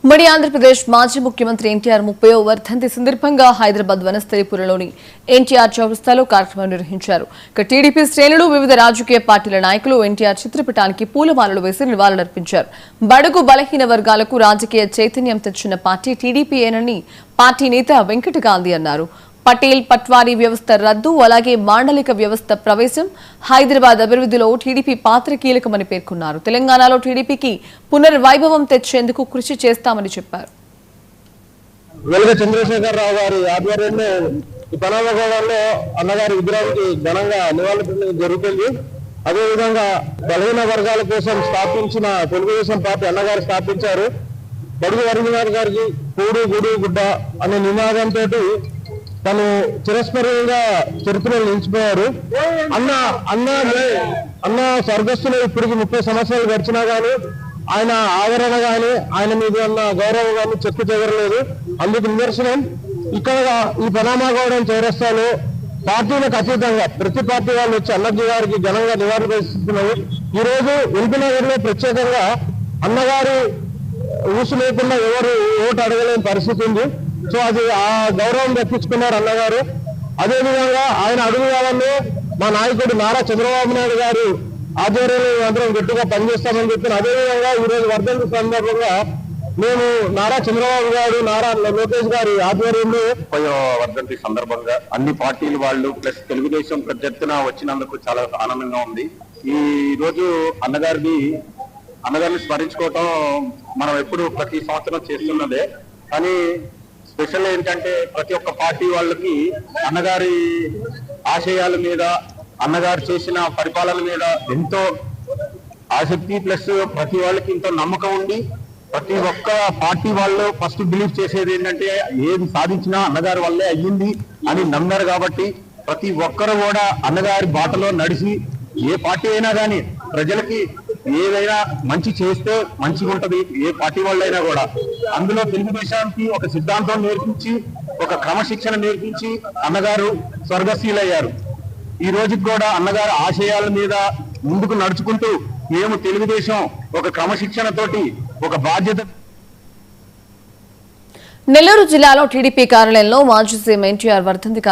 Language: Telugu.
ఉమ్మడి ఆంధ్రప్రదేశ్ మాజీ ముఖ్యమంత్రి ఎన్టీఆర్ 30వ వర్ధంతి సందర్భంగా హైదరాబాద్ వనస్థలిపురంలోని ఎన్టీఆర్ చౌరస్తాలో కార్యక్రమం నిర్వహించారు. టీడీపీ శ్రేణులు వివిధ రాజకీయ పార్టీల నాయకులు ఎన్టీఆర్ చిత్రపటానికి పూలమాలలు వేసి నివాళులర్పించారు. బడుగు బలహీన వర్గాలకు రాజకీయ చైతన్యం తెచ్చిన పార్టీ టీడీపీయేనని పార్టీ నేత వెంకట గాంధీ అన్నారు. పటేల్ పట్వారీ వ్యవస్థ రద్దు, అలాగే మాండలిక వ్యవస్థ ప్రవేశం హైదరాబాద్ అభివృద్ధిలో టీడీపీ పాత్ర కీలకమని పేర్కొన్నారు. తెలంగాణలో టీడీపీకి పునర్వైభవం తెచ్చేందుకు కృషి చేస్తామని చెప్పారు. వెలుగ చంద్రశేఖరరావు గారి ఆధ్వర్యంలో ఈ పనామగూడలో అన్నగారి విగ్రహానికి ఘనంగా నివాళులు జరుగుతుంది. అదేవిధంగా బలహీన వర్గాల కోసం స్థాపించిన తెలుగుదేశం పార్టీ అన్నగారు స్థాపించారు. బడుగు వర్గీయుల గారికి కూడు గుడు గుడ్డ అనే నినాదంతో తను చిరస్మరణీయంగా చరిత్రలో నిలిచిపోయారు. అన్న స్వర్గస్థులు ఇప్పటికి 30 సంవత్సరాలు గడిచినా గానీ ఆయన ఆదరణ గాని ఆయన మీద ఉన్న గౌరవం గాని చెక్కు చెదరలేదు. అందుకు నిదర్శనం ఇక్కడ ఈ పనామగూడెం చౌరస్తాలో పార్టీలకు అతీతంగా ప్రతి పార్టీ వాళ్ళు వచ్చి అన్నజీ గారికి ఘనంగా నివాళులర్పిస్తున్నారు. ఈ రోజు ఎల్బీనగర్లో ప్రత్యేకంగా అన్నగారి ఊసు లేకుండా ఎవరు ఓటు అడగలేని పరిస్థితి ఉంది. సో అది ఆ గౌరవం దక్కించుకున్నారు అన్నగారు. అదేవిధంగా ఆయన అడుగుదామని మా నాయకుడు నారా చంద్రబాబు నాయుడు గారు ఆధ్వర్యంలో అందరం గట్టిగా పనిచేస్తామని చెప్పిన. అదేవిధంగా ఈ రోజు వర్ధంతి సందర్భంగా మేము నారా చంద్రబాబు గారు నారా లోకేష్ గారి ఆధ్వర్యంలో వర్ధంతి సందర్భంగా అన్ని పార్టీలు వాళ్ళు ప్లస్ తెలుగుదేశం ప్రత్యర్థిన వచ్చినందుకు చాలా ఆనందంగా ఉంది. ఈ రోజు అన్నగారిని స్మరించుకోవటం మనం ఎప్పుడు ప్రతి సంవత్సరం చేస్తున్నదే. కానీ స్పెషల్ ఏంటంటే ప్రతి ఒక్క పార్టీ వాళ్ళకి అన్నగారి ఆశయాల మీద అన్నగారు చేసిన పరిపాలన మీద ఎంతో ఆసక్తి ప్లస్ ప్రతి వాళ్ళకి ఎంతో నమ్మకం ఉండి ప్రతి ఒక్క పార్టీ వాళ్ళు ఫస్ట్ బిలీవ్ చేసేది ఏంటంటే ఏది సాధించినా అన్నగారి వల్లే అయ్యింది అని నమ్మారు. కాబట్టి ప్రతి ఒక్కరు కూడా అన్నగారి బాటలో నడిచి ఏ పార్టీ అయినా కానీ ప్రజలకి ఏదైనా మంచి చేస్తే మంచిగా ఉంటది. ఏ పార్టీ వాళ్ళైనా కూడా అందులో తెలుగుదేశానికి ఒక సిద్ధాంతం నేర్పించి ఒక క్రమశిక్షణ నేర్పించి అన్నగారు స్వర్గశీలయ్యారు. ఈ రోజుకి కూడా అన్నగారు ఆశయాల మీద ముందుకు నడుచుకుంటూ మేము తెలుగుదేశం ఒక క్రమశిక్షణతోటి ఒక బాధ్యత. నెల్లూరు జిల్లాలో టీడీపీ కార్యాలయంలో మాజీ సీఎం ఎన్టీఆర్ వర్ధంతి